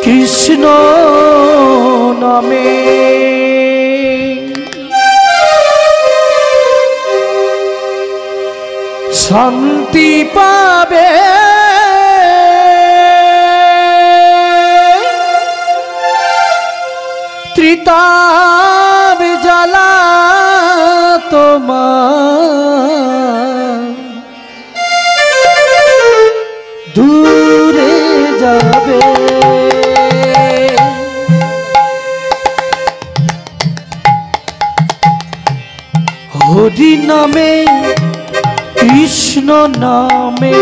কৃষ্ণ নামে শান্তি পাবে ত্রিতাপ জ্বালা তোমার দূরে যাবে। হরি নামে কৃষ্ণ নামে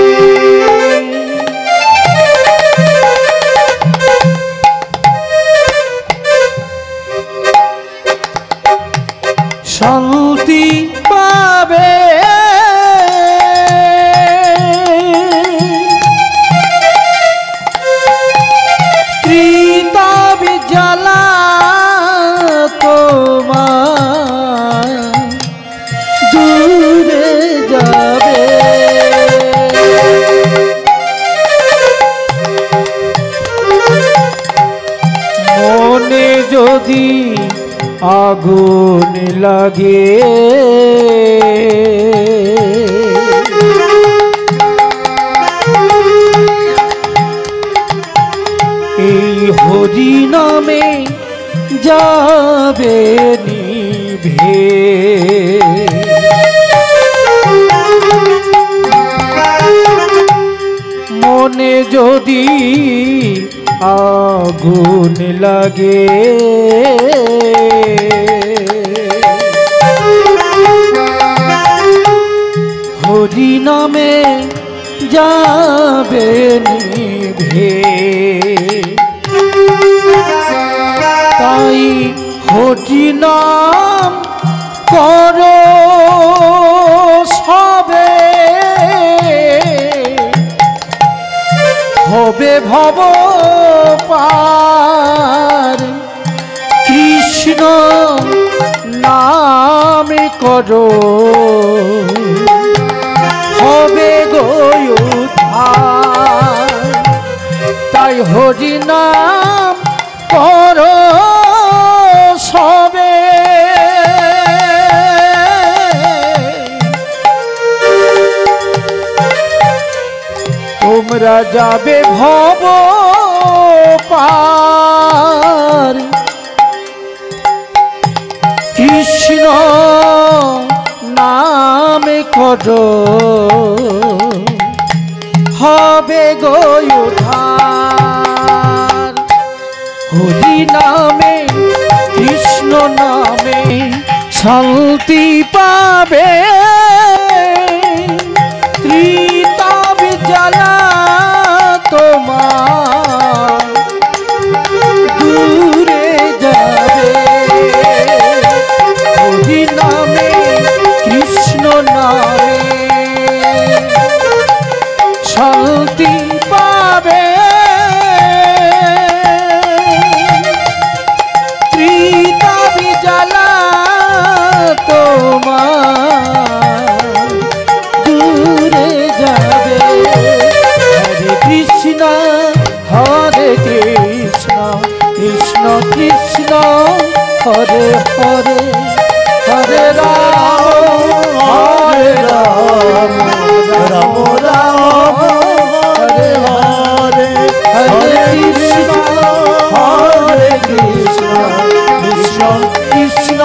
শান্তি পাবে ত্রিতাপ জ্বালা তোমার দূরে যাবে। মনে যদি আগুন লাগে এই হরি নামে যাবে নিভে। মনে যদি আগুন লাগে হরি নামে যাবে নিভে। তাই হরি নাম করো সবে হবে ভব পার। কৃষ্ণ নামে করো হবে গো উদ্ধার। তাই হরি নাম করো সবে তোমরা যাবে ভব পার। কৃষ্ণ নামে করো হবে গো উদ্ধার। হরি নামে কৃষ্ণ নামে শান্তি পাবে ত্রিতাপ জ্বালা তোমার দূরে যাবে। হরি নামে কৃষ্ণ নামে শান্তি পাবে ত্রিতাপ জ্বালা তোমার দূরে যাবে। হরে কৃষ্ণ হরে কৃষ্ণ কৃষ্ণ কৃষ্ণ হরে হরে হরে রাম হরে রাম রাম রাম হরে হরে হরে কৃষ্ণ হরে কৃষ্ণ কৃষ্ণ কৃষ্ণ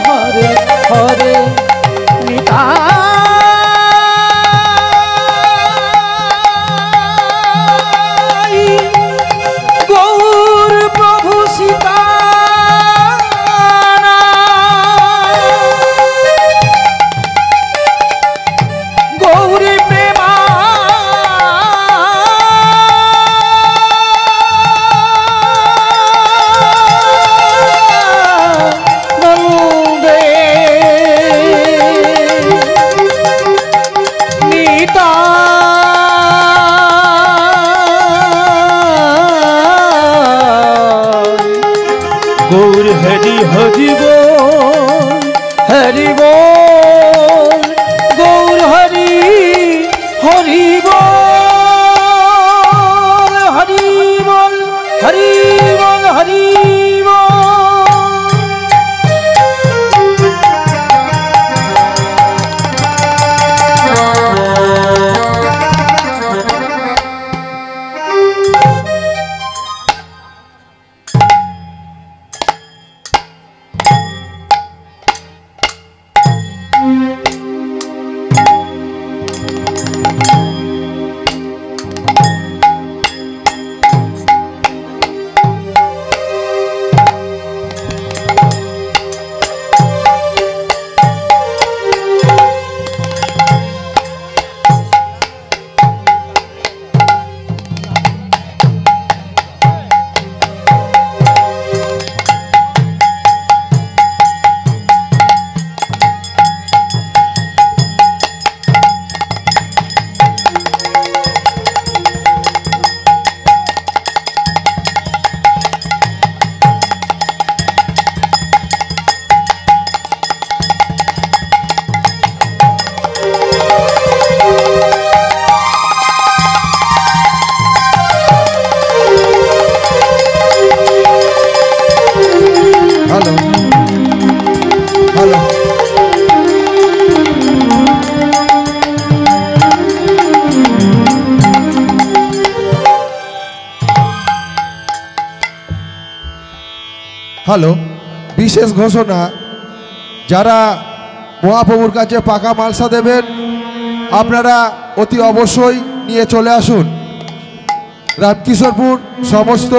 হরে হরে নিতাই গৌর প্রভু সীতা গৌরী প্রেমা নন্দে নিতা গৌর হরি হরি বল হরি বল গৌর হরি হরি বল হরি বল হরি হ্যালো, বিশেষ ঘোষণা, যারা মহাপ্রভুর কাছে পাকা মালসা দেবেন আপনারা অতি অবশ্যই নিয়ে চলে আসুন। রামকিশোরপুর সমস্ত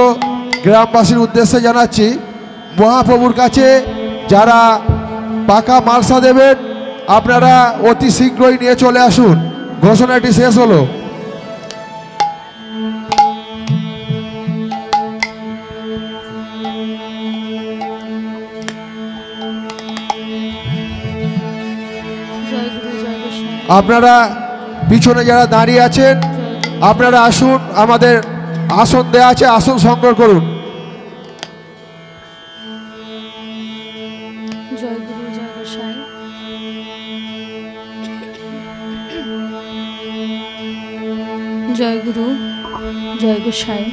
গ্রামবাসীর উদ্দেশ্যে জানাচ্ছি, মহাপ্রভুর কাছে যারা পাকা মালসা দেবেন আপনারা অতি শীঘ্রই নিয়ে চলে আসুন। ঘোষণাটি শেষ হলো। আপনারা পিছনে যারা দাঁড়িয়ে আছেন আপনারা আসুন, আমাদের আসন দেওয়া আছে, আসন সংগ্রহ করুন। জয় গুরু জয় গোসাই। জয় গুরু জয় গোসাই।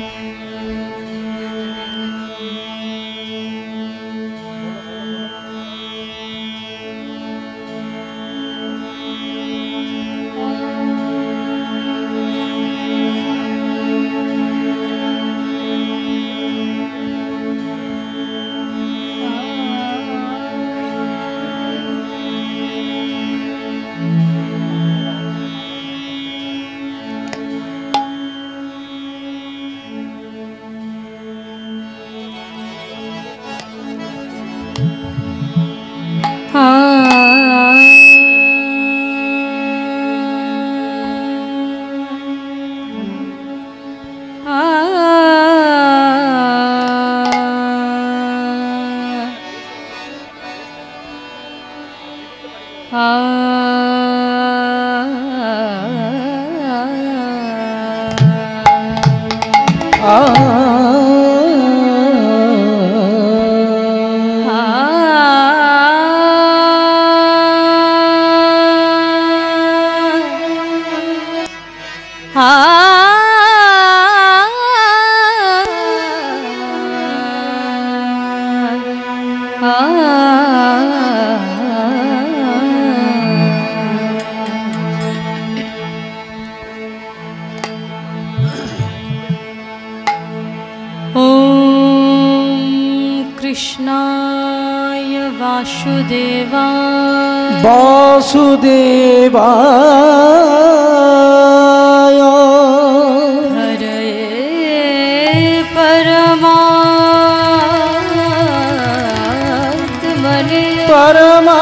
कृष्णाय वासुदेवाय वासुदेवाय हरये परमात्मने परमात्मने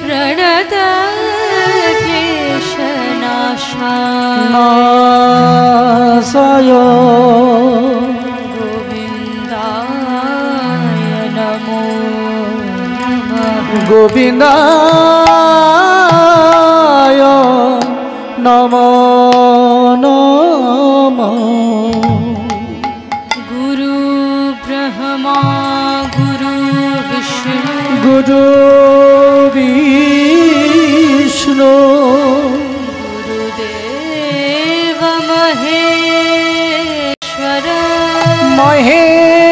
प्रणतक्लेशनाशाय गोविन्दाय नमो नमः। गुरु ब्रह्मा गुरु विष्णु गुरु विष्णु गुरुदेव महेश्वर महेश्वर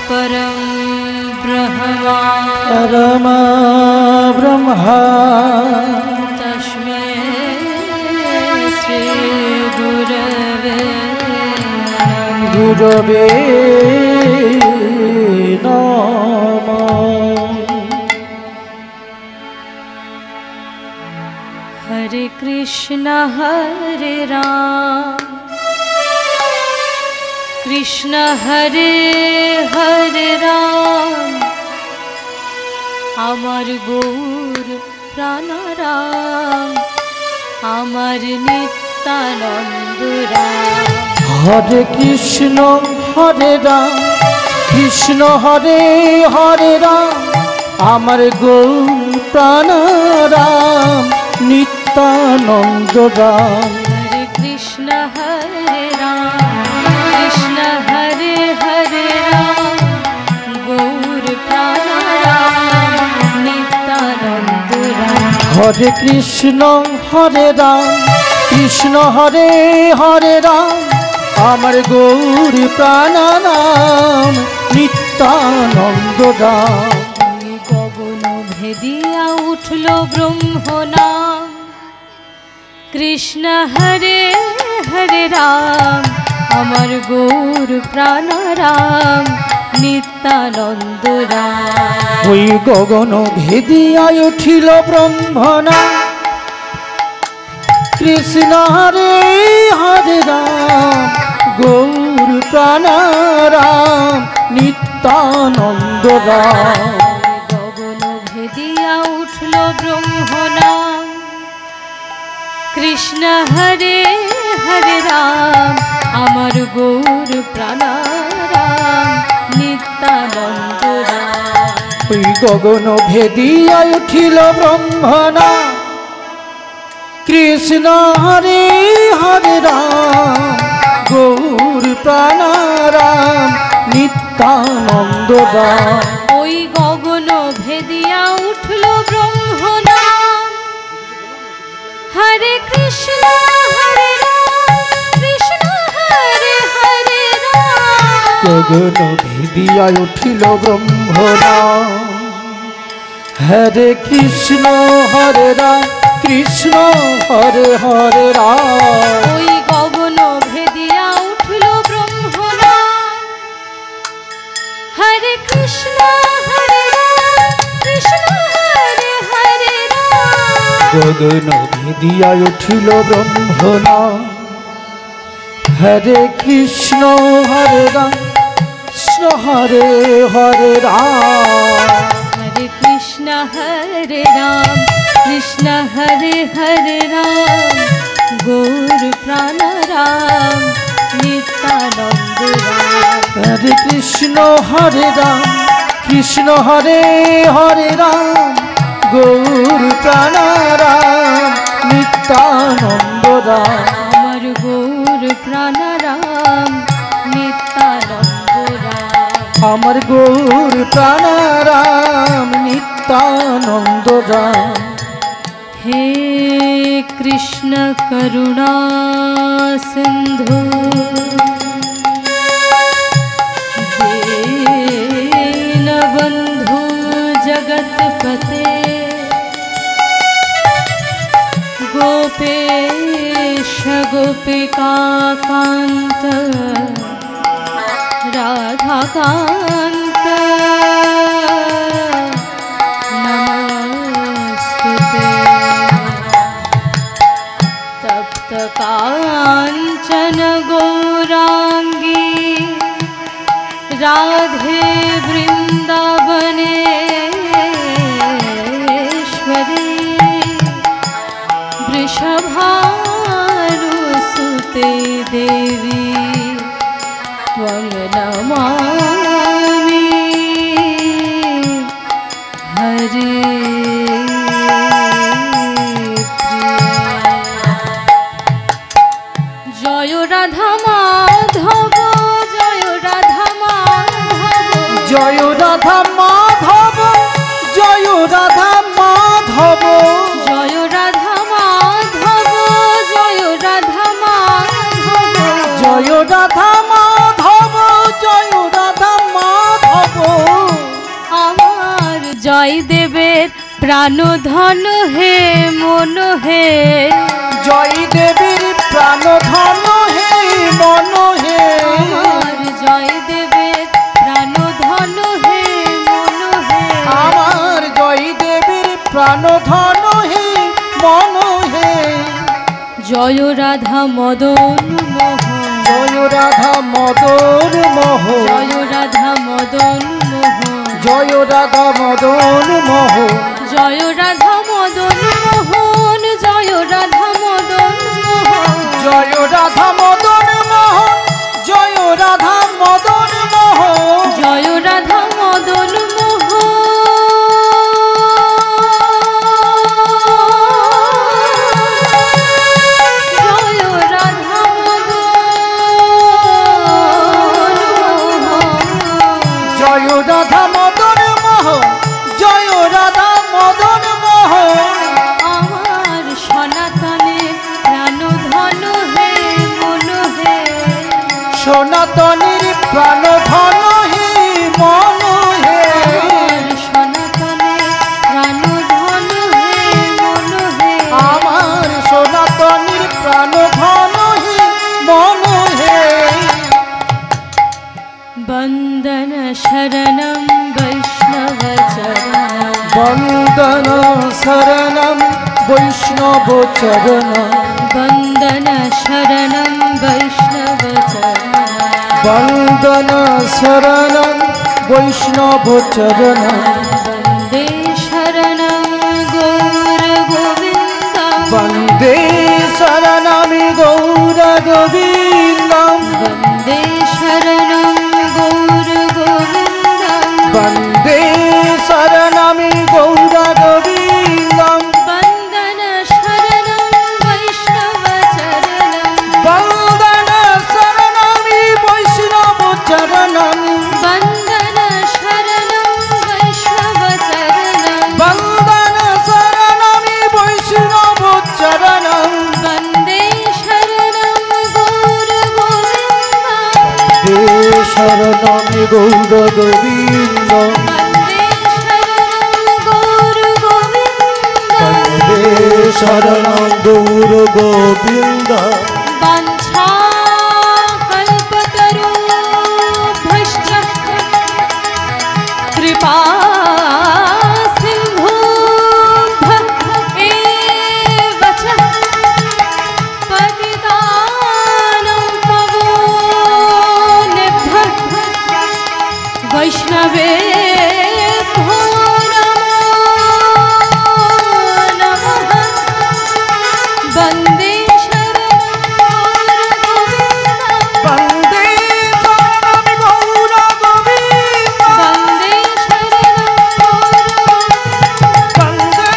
परम ब्रह्मा तस्मै श्री गुरवे नमः। हरे कृष्ण हरे राम कृष्ण हरे हरे राम আমার গৌর প্রাণরাম আমার নিত্যানন্দ রাম। হরে কৃষ্ণ হরে রাম কৃষ্ণ হরে হরে রাম আমার গৌর প্রাণরাম নিত্যানন্দ রাম। হরে কৃষ্ণ হরে রাম কৃষ্ণ হরে হরে রাম গৌর প্রাণরাম নিত্যানন্দ রাম। হরে কৃষ্ণ হরে রাম কৃষ্ণ হরে হরে রাম আমার গৌর প্রাণরাম নিত্যানন্দ রাম। গগন ভেদিয়া উঠল ব্রহ্মনাম। কৃষ্ণ হরে হরে রাম, আমার গৌর প্রাণরাম নিত্যানন্দ রাম। ওই গগন ভেদিয়া উঠিল ব্রহ্মনা, কৃষ্ণ হরে হরে রাম, গৌর প্রাণরাম নিত্যানন্দ রাম। গগন ভেদিয়া উঠল ব্রহ্মনাম। কৃষ্ণ হরে হরে রাম, আমার গৌর প্রাণরাম নিত্যানন্দ রাম। ওই গগন ভেদিয়া উঠিল ব্রহ্মনা, কৃষ্ণ হরে হরে রাম, গৌর প্রাণরাম নিত্যানন্দ রাম। ওই গগন ভেদিয়া উঠল ব্রহ্মনাম। হরে কৃষ্ণ হরে রাম, কৃষ্ণ হরে হরে রাম। গগন ভেদিয়া উঠিল ব্রহ্মনাম। হরে কৃষ্ণ হরে রাম, কৃষ্ণ হরে হরে রাম। ওই গগন ভেদিয়া উঠল ব্রহ্মনাম। হরে কৃষ্ণ হরে রাম, কৃষ্ণ হরে হরে রাম। গগন ভেদিয়া উঠিল ব্রহ্মনাম। হরে কৃষ্ণ হরে রাম, কৃষ্ণ হরে হরে রাম। হরে কৃষ্ণ হরে রাম, কৃষ্ণ হরে হরে রাম, গৌর প্রাণরাম নিত্যানন্দ রাম। হরে কৃষ্ণ হরে রাম, কৃষ্ণ হরে হরে রাম, গৌর প্রাণরাম নিত্যানন্দ রাম। আমার গৌর প্রাণরাম নিত্যানন্দ রাম। আমার গৌর প্রাণরাম নিত্যানন্দ রাম। হে কৃষ্ণ করুণা সিন্ধু, দীনবন্ধু জগৎপতে, গোপেশ গোপিকাকান্ত রাধাকান্ত নমস্তুতে। তপ্ত কাঞ্চন গৌরাঙ্গী রাধে বৃন্দাবনেশ্বরী, বৃষভানুসুতে দেবী ত্বং নমামি। হরে জয় রাধা মাধব, জয় রাধা মাধব, জয় রাধা মাধব, জয় রাধা মাধব, জয় রাধা মাধব, জয় রাধা মাধব, জয় রাধা মাধব, জয় রাধা মাধব। আমার জয় দেবের প্রাণধন হে মন হে, জয় দেবীর প্রাণধন হে মন হে। আমার জয় দেবের প্রাণধন হে মন হে। আমার জয় দেবীর প্রাণধন হে মন হে। জয় রাধা মদন মোহন, জয় রাধা মদন মোহন, জয় রাধা মদন মোহন, জয় রাধা মদন মোহন, জয় রাধা মদন মোহন, জয় রাধা মদন মোহন, জয় রাধা মদন মোহন, জয় রাধা মদন মোহন, জয় রাধা মদন জয় রাধা মদন মোহন, জয় রাধা মদন মোহন। আমার সনাতনের প্রাণধন হে মন वैष्णवचरणं वन्दन शरणं वैष्णवचरणं वन्दन शरणं वैष्णवचरणं वन्दन शरणं वैष्णवचरणं वन्दे शरणं गौरगोविन्दं वन्दे शरणं गौरगोविन्दं वन्दे शरणं गौरगोविन्दं वन्दे शरणं गौरगोविन्दं वन्दन शरणं वैष्णवचरणं वन्दन शरणं वैष्णवचरणं वन्दन शरणं वैष्णवचरणं वन्दन शरणं वैष्णवचरणं वन्दे शरणं गौरगोविन्दं हे शरणं गौरगोविन्दं वन्दे शरणं गौरगोविन्दं वन्दे शरणं गौरगोविन्दं वाञ्छाकल्पतरुभ्यश्च कृपा सिन्धुभ्य एव च पतितानं पावनेभ्यः वैष्णवेभ्यो नमो नमः वन्दे शरणं गौरगोविन्दं वन्दे शरणं गौरगोविन्दं वन्दे शरणं वन्दे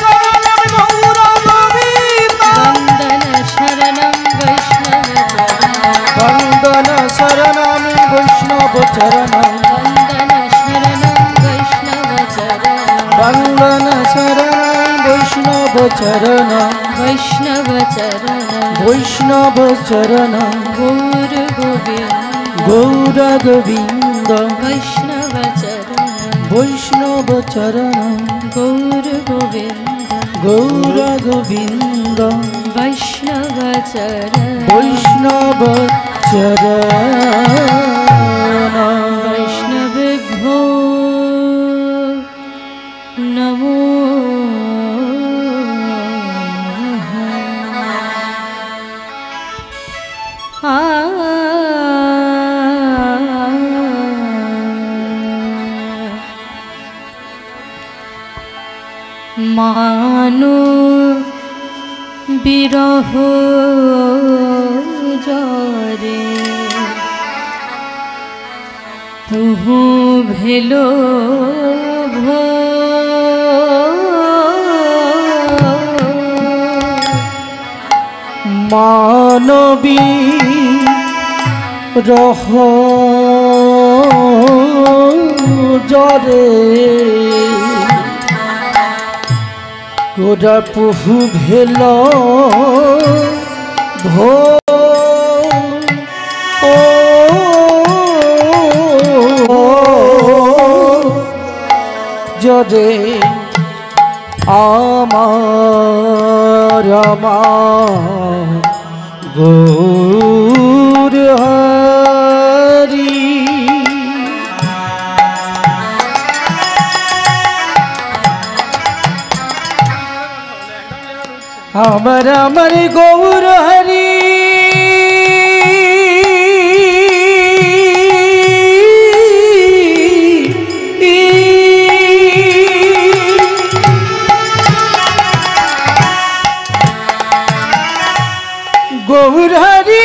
शरणं गौरगोविन्दं वन्दन शरणं वैष्णवचरणं वन्दन शरणं वैष्णवचरणं वन्दन शरणं वैष्णवचरणं वन्दन शरणं वैष्णवचरणं वैष्णवचरणं वैष्णवचरणं गौरगोविन्द गौरगोविन्द वैष्णवचरणं वैष्णवचरणं गौरगोविन्द गौरगोविन्द वैष्णवचरणं वैष्णवचरणं वैष्णवेभ्यो नमो मानो बिरह जरे तुहु भेलो भो मानवी रह जरे गोरा पुहु भेल भो जरे আমার গৌর হরি আমার গৌর হরি গৌর হরি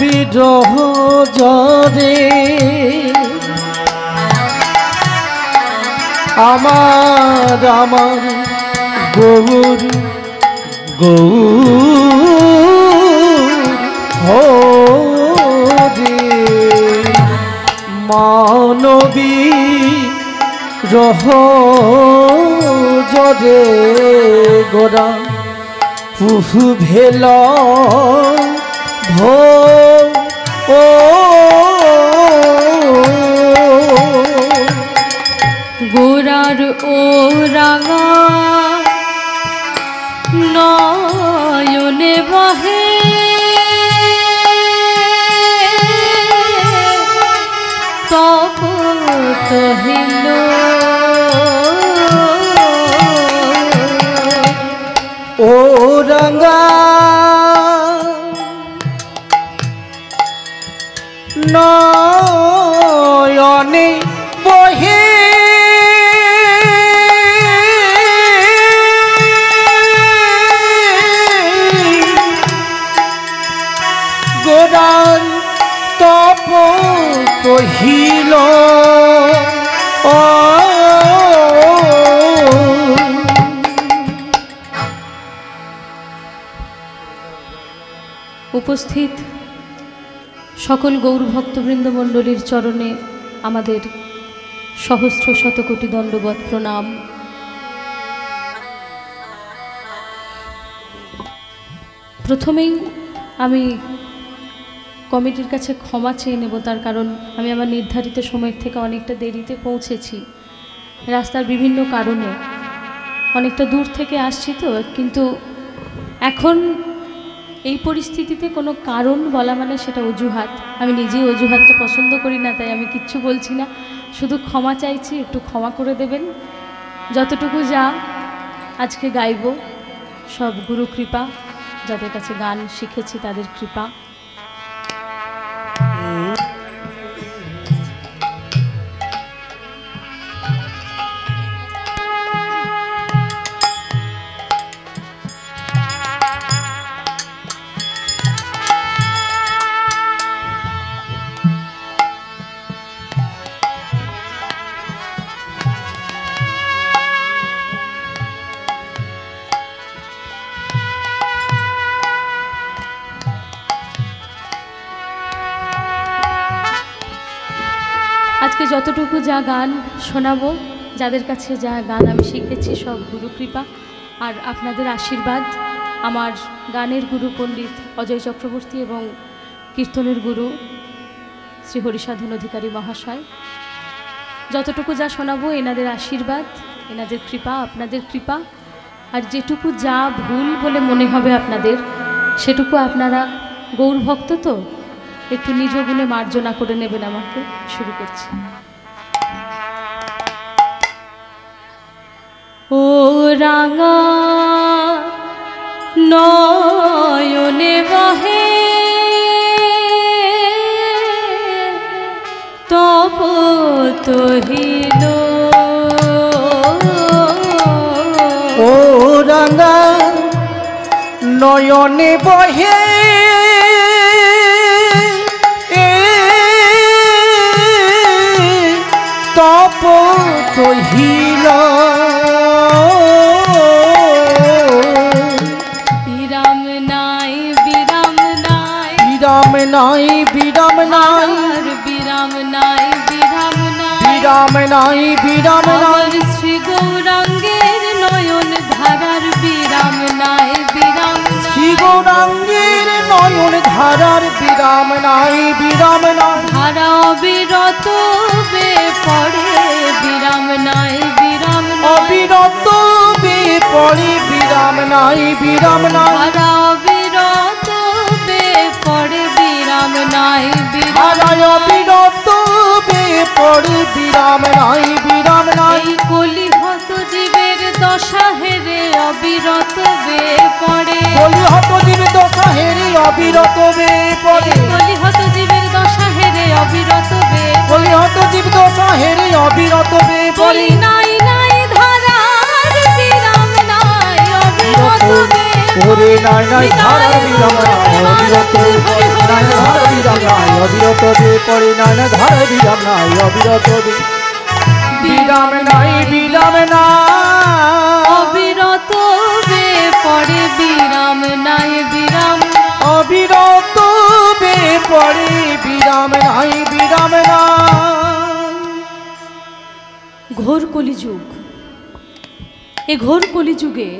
বিরহ জরে আমার গৌর হরে মানবী রহ জরে গোরা পুহু ভেল ভো তোমার ও রাঙা নয়নে বহে তপত হিল ও রাঙা নয়নে বহে গোরার তপত হিল উপস্থিত সকল গৌরভক্তবৃন্দ মণ্ডলীর চরণে আমাদের সহস্র শতকোটি দণ্ডবৎ প্রণাম। প্রথমেই আমি কমিটির কাছে ক্ষমা চেয়ে নেব, তার কারণ আমি আমার নির্ধারিত সময়ের থেকে অনেকটা দেরিতে পৌঁছেছি। রাস্তার বিভিন্ন কারণে অনেকটা দূর থেকে আসছি তো, কিন্তু এখন এই পরিস্থিতিতে কোনো কারণ বলা মানে সেটা অজুহাত। আমি নিজেই অজুহাতটা পছন্দ করি না, তাই আমি কিচ্ছু বলছি না, শুধু ক্ষমা চাইছি, একটু ক্ষমা করে দেবেন। যতটুকু যা আজকে গাইব সব গুরু কৃপা, যাদের কাছে গান শিখেছি তাদের কৃপা। আজকে যতটুকু যা গান শোনাবো, যাদের কাছে যা গান আমি শিখেছি, সব গুরু কৃপা আর আপনাদের আশীর্বাদ। আমার গানের গুরু পণ্ডিত অজয় চক্রবর্তী এবং কীর্তনের গুরু শ্রী হরিসাধন অধিকারী মহাশয়, যতটুকু যা শোনাবো এনাদের আশীর্বাদ, এনাদের কৃপা, আপনাদের কৃপা। আর যেটুকু যা ভুল বলে মনে হবে আপনাদের, সেটুকু আপনারা গৌরভক্ত তো একটু নিজ গুণে মার্জনা করে নেবেন আমাকে। শুরু করছি। ও রাঙা নয়নে বহে তপত হিল ও রাঙা নয়নে বহে তপত হিল বিরাম নাই বিরাম নাই বিরাম নাই বিরাম নাই বিরাম নাই বিরাম নাই বিরাম নাই বিরাম নাই শ্রী গৌরাঙ্গের নয়ন ধারার বিরাম নাই বিরাম শ্রী গৌরাঙ্গের নয়ন ধারার বিরাম নাই বিরাম নাই ধারা অবিরত বে পড়ে বিরাম নাই বিরাম অবিরত বে পড়ে বিরাম নাই বিরাম নাই ধারা অবিরত বে পড়ে বিরাম নাই ধারায় অবিরত বে পড়ে বিরাম নাই বিরাম নাই কলিহত জীবের দশা হেরে অবিরত বে পড়ে কলিহত জীব দশা হেরে অবিরত বে পড়ে কলিহত জীবের দশা হেরে অবিরত বে কলিহত জীব দশা হেরে অবিরত বে পড়ে বলি নাই নাই ধারার বিরাম নাই অবিরত বে ওরে নাই নাই ধারার বিরাম নাই অবিরত নাই ধারার বিরাম নাই অবিরত বে পড়ে নাই না ধারার বিরাম নাই অবিরত বে বিরাম নাই বিরাম নাই অবিরত বে পড়ে বিরাম নাই বিরাম অবিরত বে পড়ে বিরাম নাই বিরাম নাই ঘোর কলিযুগ। এ ঘোর কলিযুগে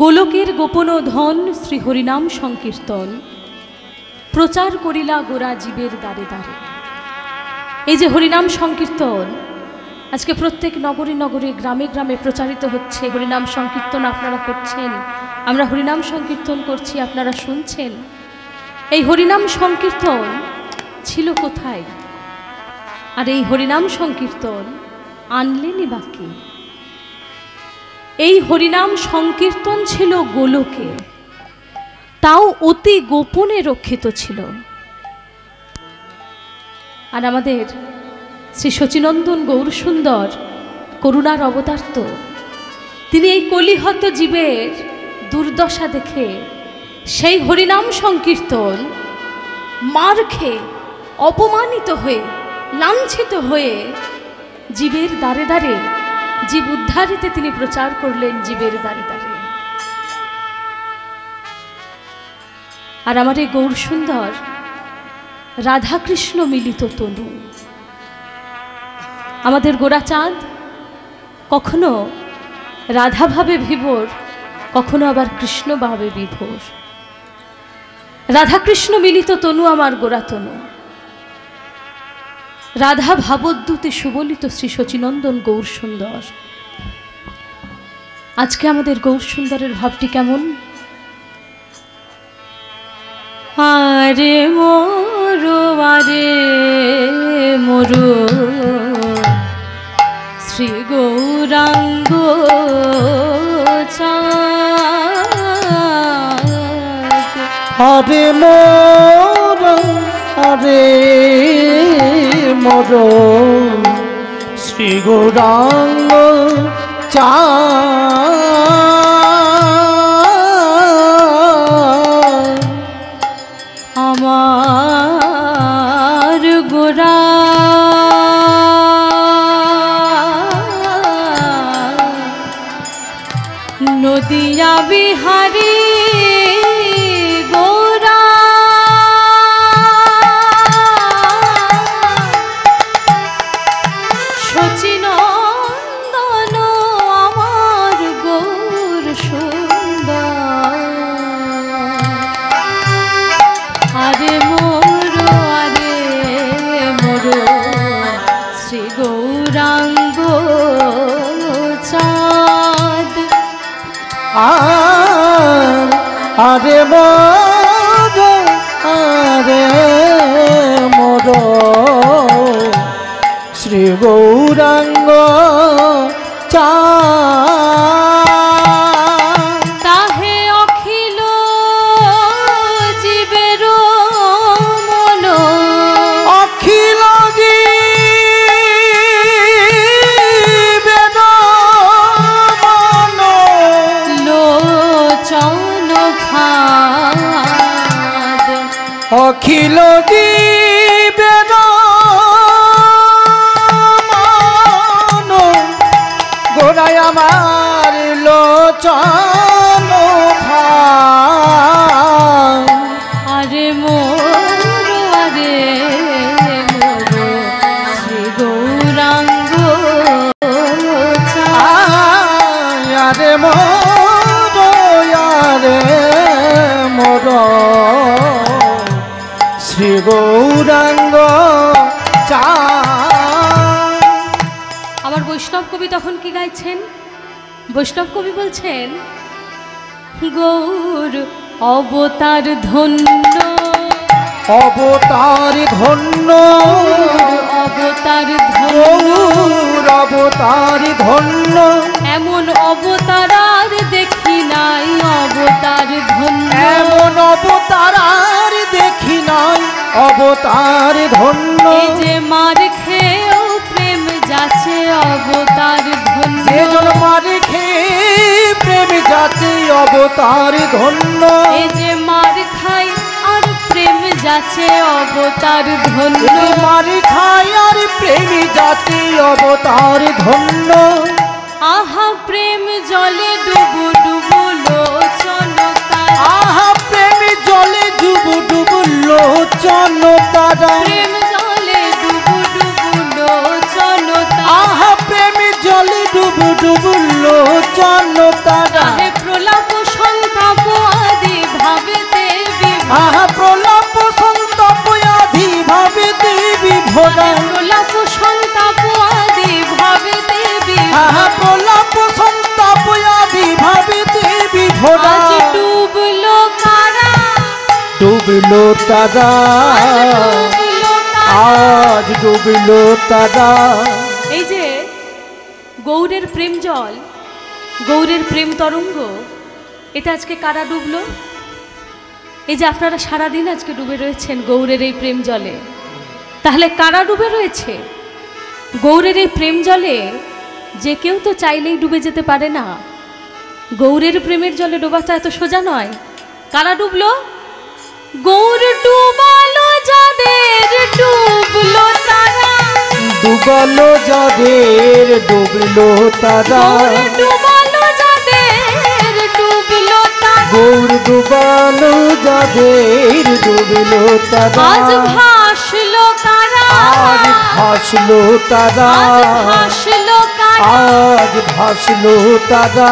গোলকের গোপন ধন শ্রী হরিনাম সংকীর্তন প্রচার করিলা গোরা জীবের দ্বারে দ্বারে। এই যে হরিনাম সংকীর্তন, আজকে প্রত্যেক নগরে নগরে গ্রামে গ্রামে প্রচারিত হচ্ছে, হরিনাম সংকীর্তন আপনারা করছেন, আমরা হরিনাম সংকীর্তন করছি, আপনারা শুনছেন। এই হরিনাম সংকীর্তন ছিল কোথায়? আর এই হরিনাম সংকীর্তন আনলেনই বাকি। এই হরিনাম সংকীর্তন ছিল গোলকে, তাও অতি গোপনে রক্ষিত ছিল। আর আমাদের শ্রী শচীনন্দন গৌরসুন্দর করুণার অবতার তো, তিনি এই কলিহত জীবের দুর্দশা দেখে সেই হরিনাম সংকীর্তন মার খেয়ে, অপমানিত হয়ে, লাঞ্ছিত হয়ে জীবের দ্বারে দ্বারে, জীব উদ্ধারিতে তিনি প্রচার করলেন জীবের দ্বারে দ্বারে। আর আমার এই গৌরসুন্দর রাধাকৃষ্ণ মিলিত তনু, আমাদের গোরাচাঁদ কখনো রাধাভাবে বিভোর, কখনো আবার কৃষ্ণভাবে বিভোর। রাধাকৃষ্ণ মিলিত তনু আমার গোরাতনু, রাধা ভাবোদ্যুতে সুবলিত শ্রী শচীনন্দন গৌরসুন্দর। আজকে আমাদের গৌরসুন্দরের ভাবটি কেমন? আরে মোরো, আরে মোরো শ্রী গৌরাঙ্গ চাঁদ। আরে মোর, আরে মোর শ্রী গৌরাঙ্গ চাঁদ। আমার গোরা নদিয়া বিহারী গোরা, শচীনন্দন আমার গৌর সুন্দর। আরে মোর, আরে মোর শ্রী গৌরাঙ্গ চাঁদ। আরে মোর, আরে মোর শ্রী গৌরাঙ্গ চাঁদ। তাহে অখিল জীবের মন, অখিল জীবের মন লোচন খাদ। অখিল জীবের মন গোড়ায় আমার লোচন ভাই। আরে মোর, আরে মোর শ্রী গৌরাঙ্গ চাঁদ। আরে মোর, আরে মোর শ্রী গৌরাঙ্গ চাঁদ। আমার বৈষ্ণব কবি তখন কি গাইছেন? বৈষ্ণব কবি বলছেন, গৌর অবতার ধন্য, অবতার ধন্য, অবতার ধন্য, গৌর অবতার ধন্য। এমন অবতার আর দেখি নাই, অবতার ধন্য। এমন অবতার আর দেখি নাই, অবতার ধন্য। এই যে মার খেয়েও প্রেম যাচ্ছে, অবতার ধন্য। যে জন মারে খেয়ে প্রেম যাচ্ছে, অবতার ধন্য। এই যে মার খাই আর প্রেম যাচ্ছে, অবতার ধন্য। যে মারে খায় আর প্রেম যাচ্ছে, অবতার ধন্য। আহা প্রেম জলে ডুবু ডুবু লোচন তারা, আহা প্রেম জলে ডুবু ডুবু লোচন তারা। প্রেম জলে ডুবু ডুবু লোচন তারা। আহা প্রেম জলে ডুবু ডুবু লোচন তারা। তাহে প্রলাপ সন্তাপ আদি ভাবে দেবী, আহা প্রলাপ সন্তপ আধি ভাবে দেবী ভোলা। প্রলাপ সন্তাপ আদি ভাবে প্রলাপ সন্তাপ আদি ভাবিতে বিভোরা আজ ডুবলো কারা, ডুবলো তারা, ডুবলো কারা। আজ ডুবলো তারা। এই যে গৌরের প্রেম জল, গৌরের প্রেম তরঙ্গ, এতে আজকে কারা ডুবলো? এই যে আপনারা সারাদিন আজকে ডুবে রয়েছেন গৌরের এই প্রেম জলে, তাহলে কারা ডুবে রয়েছে গৌরের এই প্রেম জলে? যে কেউ তো চাইলেই ডুবে যেতে পারে না। গৌরের প্রেমের জলে ডোবা তো এত সোজা নয়। কারা ডুবলো? গৌর ডুবালো যাদের, ডুবলো তারা। ডুবালো যাদের, ডুবলো তারা। গৌর ডুবালো যাদের, ডুবলো তারা। গৌর ডুবালো যাদের, ডুবলো তারা। আজ ভাসলো কারা, আজ ভাসলো তারা, আজ ভাসলো কারা। আজ ভাসলো তারা।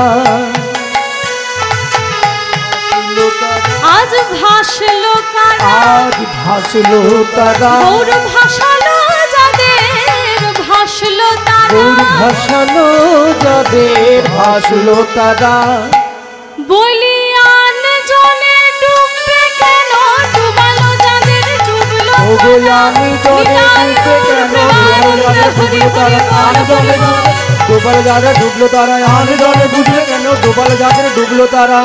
আজ ভাসলো কারা, আজ ভাসলো তারা। গৌর ভাসালো যাদের, ভাসলো তারা। গৌর ভাসালো যাদের, ভাসলো তারা। বলিয়ান জনে ডুববে কেন, ডুবালো যাদের, ডুবলো ও গো আমি জলে ডুববে কেন, ডুবলো যাদের, ডুবলো তারা। আন জলে ডুবলো যাদের, ডুবলো তারা। আন জলে ডুববে কেন, ডুবলো যাদের, ডুবলো তারা।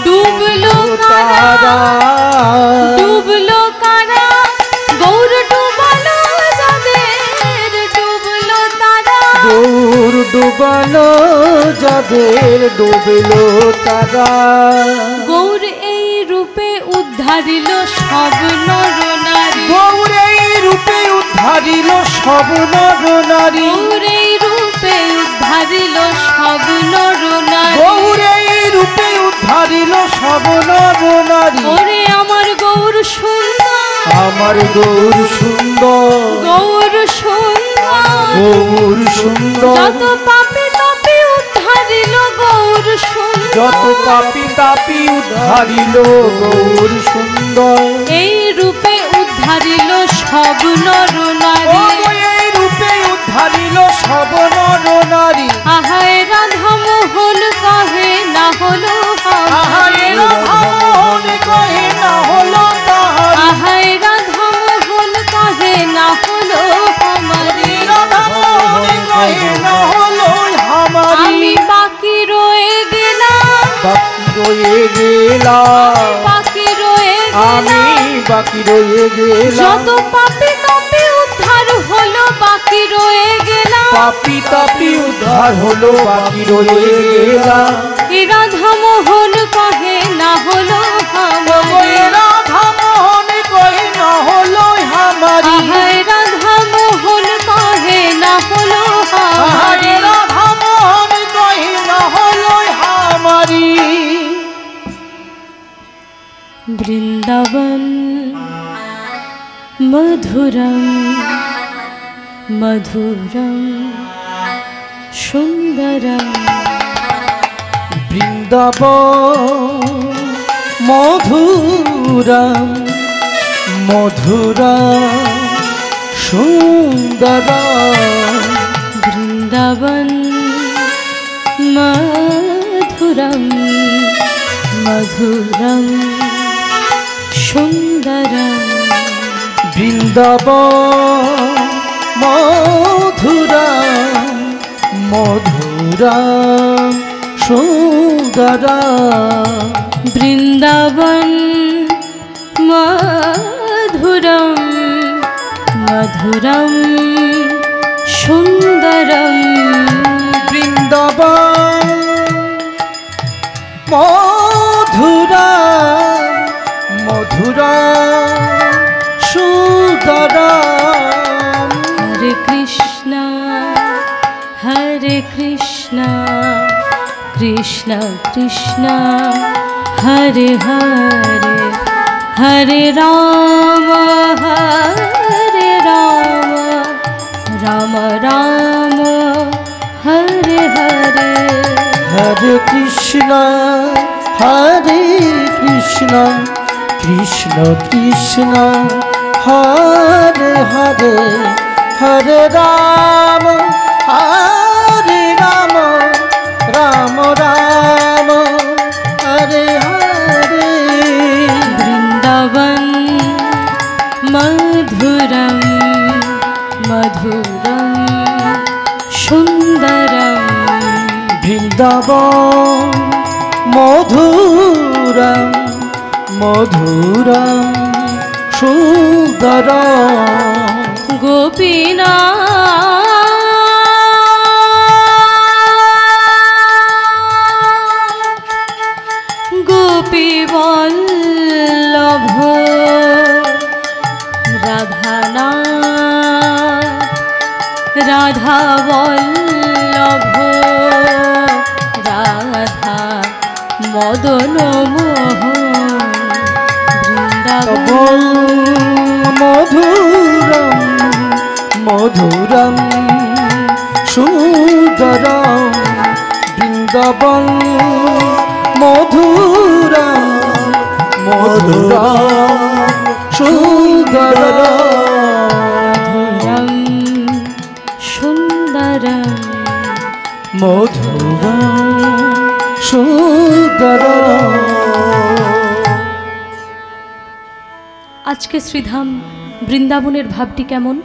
ডুবলো কারা, ডুবলো কারা। গৌর ডুবালো যাদের, ডুবলো তারা। গৌর ডুবালো যাদের, ডুবলো তারা। গৌর এই রূপে উদ্ধারিল সব নর নারী। গৌর এই রূপে উদ্ধারিল সব নর নারী। গৌর এই রূপে উদ্ধারিল সব নর নারী। গৌর এই রূপে উদ্ধারিল সব নর নারী। ওরে আমার গৌর সুন্দর, আমার গৌর সুন্দর, গৌর সুন্দর। গৌর সুন্দর। যত পাপি তাপি উদ্ধারিল গৌর সুন্দর। যত পাপি তাপি উদ্ধারিল গৌর সুন্দর। এই রূপে উদ্ধারিল সব নর নারী। এই রূপে উদ্ধারিল সব নর নারী। আহায় রাধা মোহন কহে না হলো আহায় রাধা মোহন কহে না হলো তাহারি। আহায় রাধা মোহন কহে না হলো আমারি। রাধা মোহন কহে না হলো আমারি। আমি বাকি রয়ে গেলাম, বাকি রয়ে গেলাম, বাকি রয়ে আমি গেলাম। বাকি রয়ে গেলাম। যত পাপি তাপি উদ্ধার হলো বাকি রয়ে গেলাম। পাপি তাপি উদ্ধার হলো, বাকি রয়ে গেলাম। এ রাধা মোহন কহে না হলো আমারি। রাধা মোহন কহে না হলো আমারি। আহায় রাধা মোহন কহে না হলো আমারি। রাধা মোহন কহে না হলো আমারি। বৃন্দাবন মধুরম মধুরম সুন্দরম। বৃন্দাবন মধুরম মধুরম সুন্দরম। বৃন্দাবন মধুরম মধুরম সুন্দরম। বৃন্দাবন মধুরম মধুরম সুন্দরম। বৃন্দাবন মধুরম মধুরম সুন্দরম। বৃন্দাবন মধুরম মধুরম সুন্দরম। হরে কৃষ্ণ হরে কৃষ্ণ কৃষ্ণ কৃষ্ণ হরে হরে হরে রাম হরে রাম রাম রাম হরে হরে। হরে কৃষ্ণ হরে কৃষ্ণ কৃষ্ণ কৃষ্ণ হরে হরে হরে রাম হরে রাম মধুরম সুন্দরম বৃন্দাবন মধুরম মধুরম সুন্দরম গোপীনা গোপীবল্লভ রাধানা রাধা বল্লভ রাধা মদন মোহন বৃন্দাবন মধুরম মধুরম সুন্দরম বৃন্দাবন মধুরম মধুরম সুন্দরম সুন্দরম মধুরম সুন্দরম। আজকে শ্রীধাম বৃন্দাবনের ভাবটি কেমন?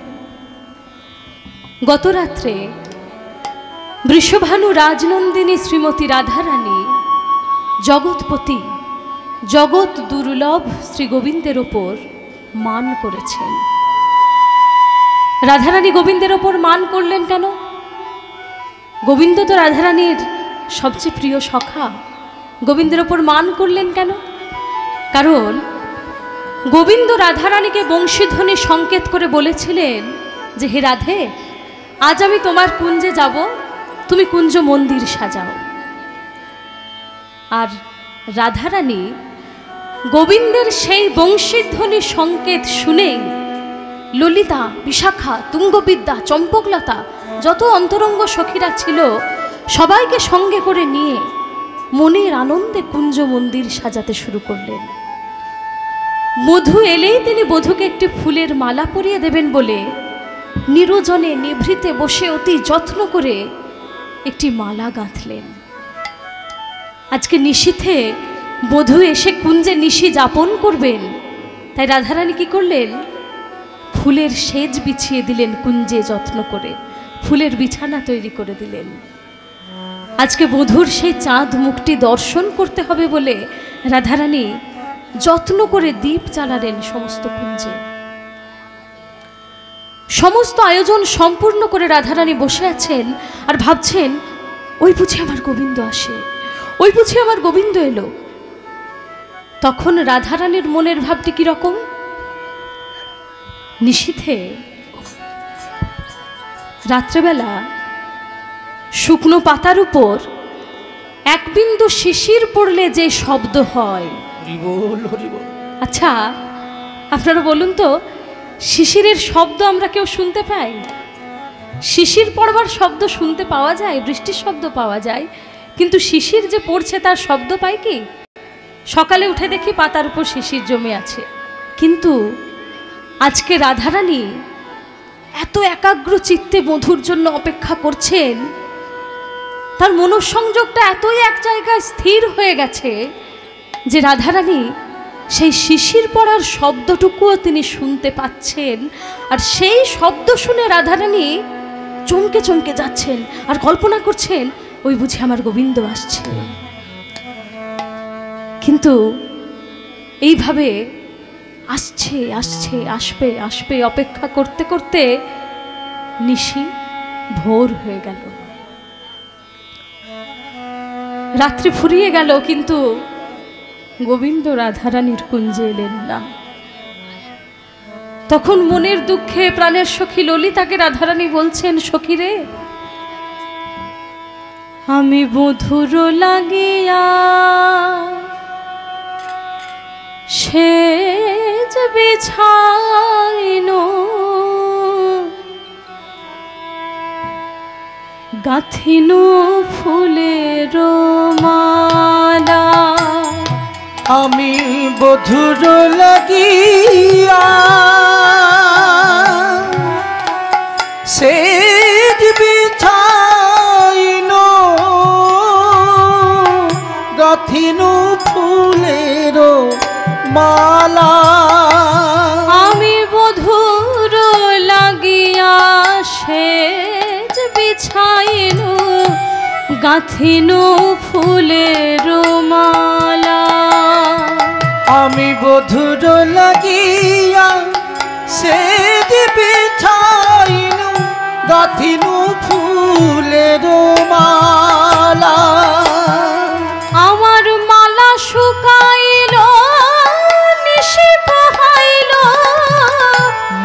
গত রাত্রে বৃষভানু রাজনন্দিনী শ্রীমতী রাধারানী জগৎপতি জগৎ দুর্লভ শ্রী গোবিন্দের ওপর মান করেছেন। রাধারানী গোবিন্দের ওপর মান করলেন কেন? গোবিন্দ তো রাধারানীর সবচেয়ে প্রিয় সখা, গোবিন্দের ওপর মান করলেন কেন? কারণ গোবিন্দ রাধারানীকে বংশীধ্বনি সংকেত করে বলেছিলেন যে হে রাধে, আজ আমি তোমার কুঞ্জে যাব, তুমি কুঞ্জ মন্দির সাজাও। আর রাধারানী গোবিন্দের সেই বংশীধ্বনি সংকেত শুনেই ললিতা, বিশাখা, তুঙ্গবিদ্যা, চম্পকলতা, যত অন্তরঙ্গ সখীরা ছিল সবাইকে সঙ্গে করে নিয়ে মনের আনন্দে কুঞ্জ মন্দির সাজাতে শুরু করলেন। বধূ এলেই তিনি বধূকে একটি ফুলের মালা পরিয়ে দেবেন বলে নিরজনে নিভৃতে বসে অতি যত্ন করে একটি মালা গাঁথলেন। আজকে নিশীথে বধূ এসে কুঞ্জে নিশি যাপন করবেন, তাই রাধারানী কি করলেন? ফুলের সেজ বিছিয়ে দিলেন, কুঞ্জে যত্ন করে ফুলের বিছানা তৈরি করে দিলেন। আজকে বধূর সেই চাঁদ মুখটি দর্শন করতে হবে বলে রাধারানী যত্ন করে দীপ জ্বালালেন সমস্ত কুঞ্জে। সমস্ত আয়োজন সম্পূর্ণ করে রাধারানী বসে আছেন আর ভাবছেন, ওই বুঝি আমার গোবিন্দ আসে, ওই বুঝি আমার গোবিন্দ এলো। তখন রাধারানীর মনের ভাবটি কিরকম? নিশীথে রাত্রেবেলা শুকনো পাতার উপর এক বিন্দু শিশির পড়লে যে শব্দ হয়, আচ্ছা আপনারা বলুন তো, শিশিরের শব্দ আমরা কেউ শুনতে পাই? শিশির পড়বার শব্দ শুনতে পাওয়া যায়, বৃষ্টির শব্দ পাওয়া যায়, কিন্তু শিশির যে পড়ছে তার শব্দ পাই কি? সকালে উঠে দেখি পাতার উপর শিশির জমে আছে। কিন্তু আজকে রাধারানী এত একাগ্র চিত্তে বধূর জন্য অপেক্ষা করছেন, তার মনঃসংযোগটা এতই এক জায়গায় স্থির হয়ে গেছে যে রাধারানী সেই শিশির পড়ার শব্দটুকুও তিনি শুনতে পাচ্ছেন। আর সেই শব্দ শুনে রাধারানী চমকে চমকে যাচ্ছেন আর কল্পনা করছেন, ওই বুঝি আমার গোবিন্দ আসছে। কিন্তু এইভাবে আসছে আসছে আসবে আসবে অপেক্ষা করতে করতে নিশি ভোর হয়ে গেল, রাত্রি ফুরিয়ে গেল, কিন্তু গোবিন্দ রাধারানীর কুঞ্জে এলেন না। তখন মনের দুঃখে প্রাণের সখী ললিতাকে রাধারানী বলছেন, সখী রে, আমি বধুর লাগিয়া সেজ বিছাইনো গাথিনু ফুলের মালা, আমি বধুর লাগিয়া সেজ বিছাইনো গাথিনু ফুলের মালা, আমি বধুর লাগিয়া বিছাইল গাঁথিল ফুলের মালা। আমি বধুর লাগিয়া সে বিছাইল গাঁথিল ফুলের মালা। আমার মালা শুকাইল নিশি পোহাইল,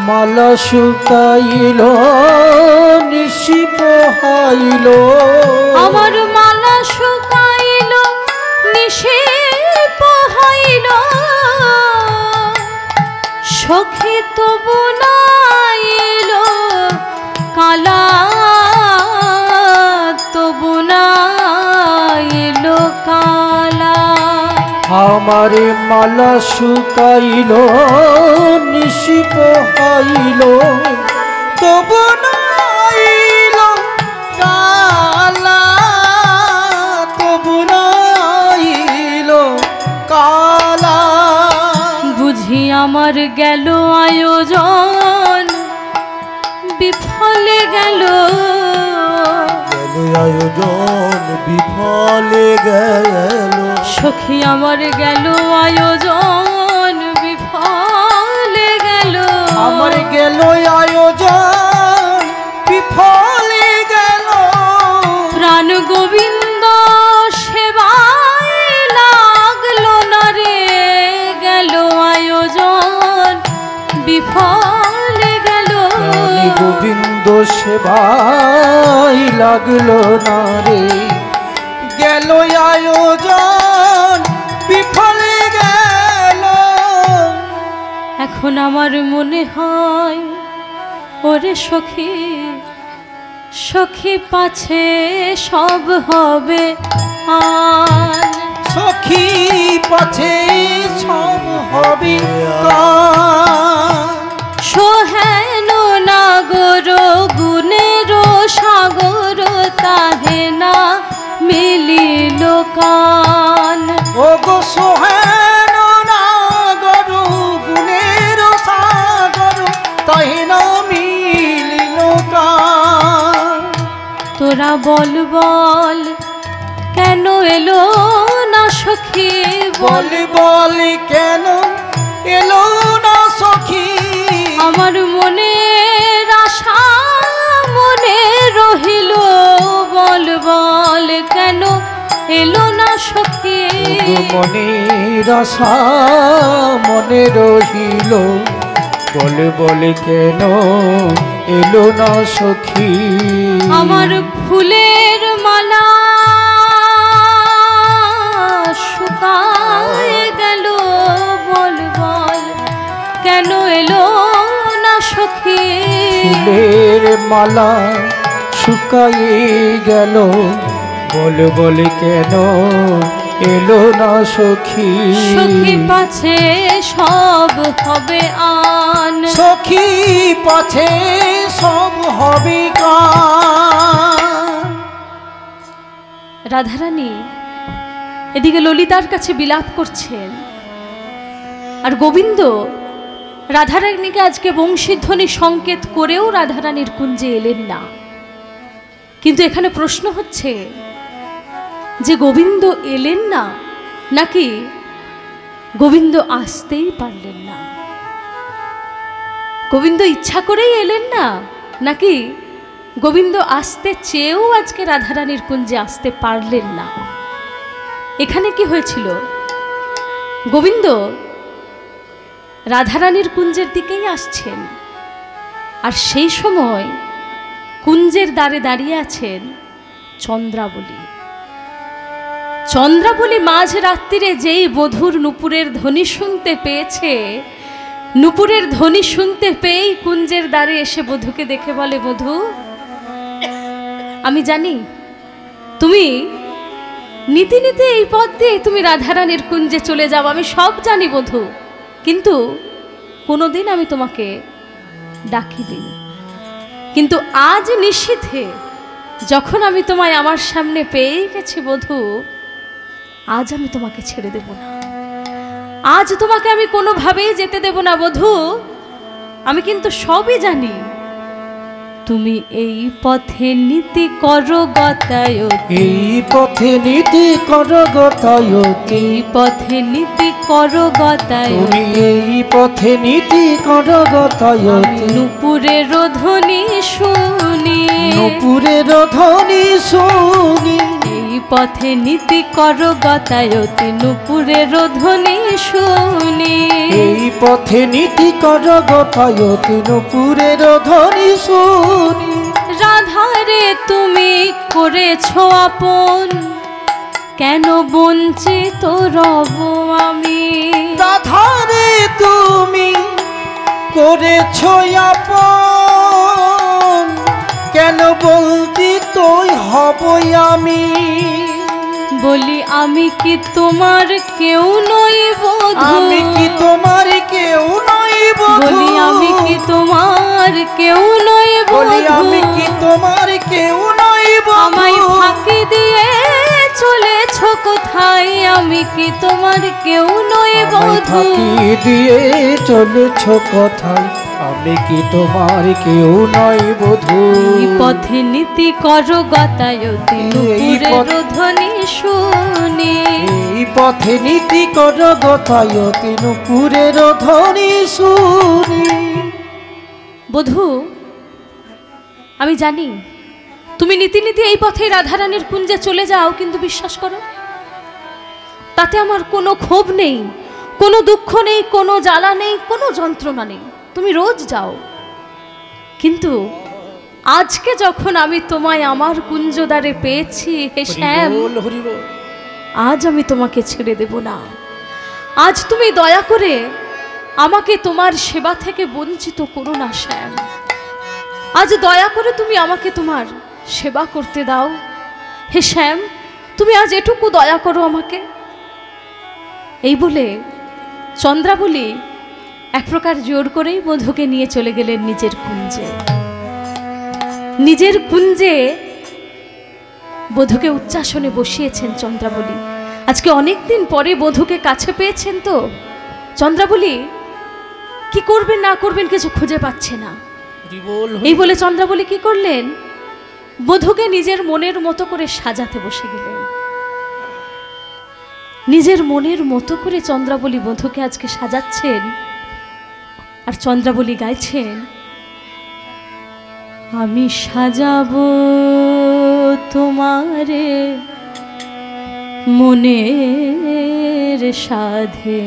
মালা শুকাইল নিশি পোহাইল। আমার মালা শুকাইল নিশি পোহাইল, সখী তবু নাইল কালা, তবু নাইল কালা। আমার মালা শুকাইল নিশি পোহাইল, তবু নাইল কালা, তবু নাইল কালা। বুঝি আমার গেল আয়োজন বিফলে গেল, আয়োজন বিফলে গেল। সখী আমার গেল আয়োজন বিফলে গেল, আমার গেল আয়োজন বিফলে গেল। প্রাণ গোবিন্দ সেবায় লাগলো না রে, গেল আয়োজন বিফলে গেল। গোবিন্দ সেবাই লাগলো না রে, গেল আয়োজন বিফলে গেল। এখন আমার মনে হয় ওরে সখী, সখী পাছে সব হবে আর, সখী পথে সব হবে সোহেন নাগর গুণের সাগর তাহে না মিলিল কান। ও গো সোহেন নাগর গুণের সাগর তাহে না মিলিল কান। তোরা বল বল কেন এলো না সখী, বল বল কেন এলো না সখী। আমার মনের আশা মনে রহিল, বল বল কেন এলো না সখী। মনের আশা মনে রহিল, বল বল কেন এলো না সখী। আমার ফুলের মালা শুকায় গেল, বল বল কেন এলো না সখী। ফুলের মালা শুকায়ে গেল, বল বল কেন এলো না সখী। সখী পাছে সব হবে আন, সখী পথে সব হবে গান। রাধারানী এদিকে ললিতার কাছে বিলাপ করছেন, আর গোবিন্দ রাধারানীকে আজকে বংশীধ্বনি সংকেত করেও রাধারানীর কুঞ্জে এলেন না। কিন্তু এখানে প্রশ্ন হচ্ছে যে গোবিন্দ এলেন না নাকি গোবিন্দ আসতেই পারলেন না? গোবিন্দ ইচ্ছা করেই এলেন না নাকি গোবিন্দ আসতে চেয়েও আজকে রাধারানীর কুঞ্জে আসতে পারলেন না? এখানে কি হয়েছিল? গোবিন্দ রাধারানীর কুঞ্জের দিকেই আসছেন, আর সেই সময় কুঞ্জের দ্বারে দাঁড়িয়ে আছেন চন্দ্রাবলী। চন্দ্রাবলী মাঝ রাত্রিরে যেই বধূর নূপুরের ধ্বনি শুনতে পেয়েছে, নূপুরের ধ্বনি শুনতে পেয়েই কুঞ্জের দ্বারে এসে বধূকে দেখে বলে, বধূ আমি জানি তুমি নীতি নীতি এই পথ দিয়ে তুমি রাধারানীর কুঞ্জে চলে যাও, আমি সব জানি বধূ, কিন্তু কোনোদিন আমি তোমাকে ডাকিনি। কিন্তু আজ নিশীথে যখন আমি তোমায় আমার সামনে পেয়ে গেছি বধূ, আজ আমি তোমাকে ছেড়ে দেব না, আজ তোমাকে আমি কোনোভাবেই যেতে দেব না বধূ। আমি কিন্তু সবই জানি, তুমি এই পথে নীতি করো গতায়তি, এই পথে নীতি কর গতায়তি, এই পথে নীতি করো গতায়তি। তুমি এই পথে নীতি কর গতায়তি। নূপুরের ধ্বনি শুনি, নূপুরের ধ্বনি শুনি, এই পথে নীতি করো গতায়তি। নূপুরের ধ্বনি শুনি, এই পথে নীতি কর গতায়তি। নূপুরের ধ্বনি শুনি, রাধারে তুমি করেছো আপন, কেন বঞ্চিত রব আমি। রাধারে তুমি করেছ আপন, কেন বঞ্চিত হব আমি। বলি আমি কি তোমার কেউ নই বধূ, আমি কি তোমার কেউ নই বধূ। বলি আমি কি তোমার কেউ নই বলি বধূ। আমি কি তোমার কেউ নই বধূ। আমায় ফাঁকি দিয়ে চলেছ কোথায়, আমি কি তোমার কেউ নই আমায় বধূ। ফাঁকি দিয়ে চলেছ কথায়, আমি কি তোমার কেউ নই বধূ। এই পথে নীতি করো গতায়তি, নূপুরের ধ্বনি শুনি। এই পথে নীতি কর গতায়তি। নূপুরের ধ্বনি শুনি। বধূ, আমি জানি তুমি নীতি নীতি এই পথে রাধারানীর কুঞ্জে চলে যাও, কিন্তু বিশ্বাস করো তাতে আমার কোনো ক্ষোভ নেই, কোনো দুঃখ নেই, কোনো জ্বালা নেই, কোনো যন্ত্রণা নেই। তুমি রোজ যাও, কিন্তু আজকে যখন আমি তোমায় আমার কুঞ্জদ্বারে পেয়েছি হে শ্যাম, হরি বল, হরি বল। আজ আমি তোমাকে ছেড়ে দেব না। আজ তুমি দয়া করে আমাকে তোমার সেবা থেকে বঞ্চিত করো না শ্যাম। আজ দয়া করে তুমি আমাকে তোমার সেবা করতে দাও হে শ্যাম। তুমি আজ এটুকু দয়া করো আমাকে। এই বলে চন্দ্রাবলী এক প্রকার জোর করেই বধূকে নিয়ে চলে গেলেন নিজের কুঞ্জে। নিজের কুঞ্জে বধূকে উচ্চাসনে বসিয়েছেন চন্দ্রাবলী। আজকে অনেক দিন পরে বধূকে কাছে পেয়েছেন তো চন্দ্রাবলী কি করবেন না করবেন কিছু খুঁজে পাচ্ছে না। হরি বল, হরি এই বলে চন্দ্রাবলী কি করলেন, বধূকে নিজের মনের মতো করে সাজাতে বসে গেলেন। নিজের মনের মতো করে চন্দ্রাবলী বধূকে আজকে সাজাচ্ছেন, আর চন্দ্রাবলী গাইছেন, আমি সাজাবো তোমারে মনের সাধে,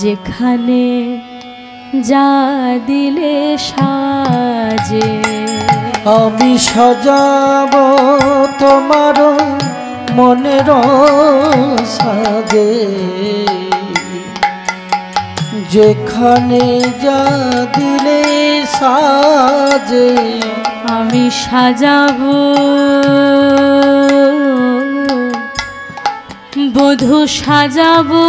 যেখানে যা দিলে সাজে। আমি সাজাব তোমার মনের সাজে, যেখানে যা দিলে সাজে। আমি সাজাবো বধূ সাজাবো